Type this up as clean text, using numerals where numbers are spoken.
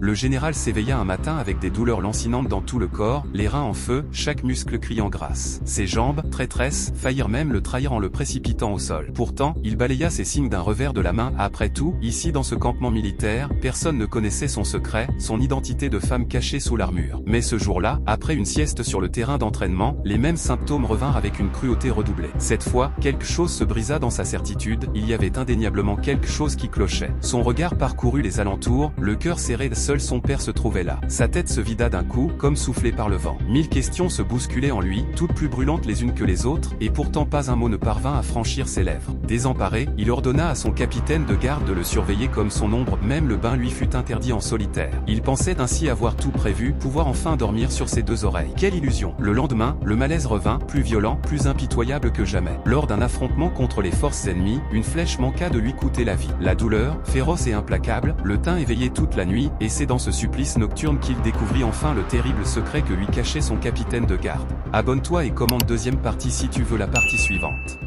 le général s'éveilla un matin avec des douleurs lancinantes dans tout le corps, les reins en feu, chaque muscle criant grâce. Ses jambes, traîtresses, faillirent même le trahir en le précipitant au sol. Pourtant, il balaya ses signes d'un revers de la main. Après tout, ici dans ce campement militaire, personne ne connaissait son secret, son identité de femme cachée sous l'armure. Mais ce jour-là, après une sieste sur le terrain d'entraînement, les mêmes symptômes revinrent avec une cruauté redoublée. Cette fois, quelque chose se brisa dans sa certitude, il y avait indéniablement quelque chose qui clochait. Son regard parcourut les alentours, le cœur serré, seul son père se trouvait là. Sa tête se vida d'un coup, comme soufflée par le vent. 1000 questions se bousculaient en lui, toutes plus brûlantes les unes que les autres, et pourtant pas un mot ne parvint à franchir ses lèvres. Désemparé, il ordonna à son capitaine de garde de le surveiller comme son ombre, même le bain lui fut interdit en solitaire. Il pensait ainsi avoir tout prévu, pouvoir enfin dormir sur ses deux oreilles. Quelle illusion! Le lendemain, le malaise revint, plus violent, plus impitoyable que jamais. Lors d'un affrontement contre les forces ennemies, une flèche manqua de lui coûter la vie. La douleur, féroce et implacable, le tint éveillé toute la nuit, et c'est dans ce supplice nocturne qu'il découvrit enfin le terrible secret que lui cachait son capitaine de garde. Abonne-toi et commente deuxième partie si tu veux la partie suivante.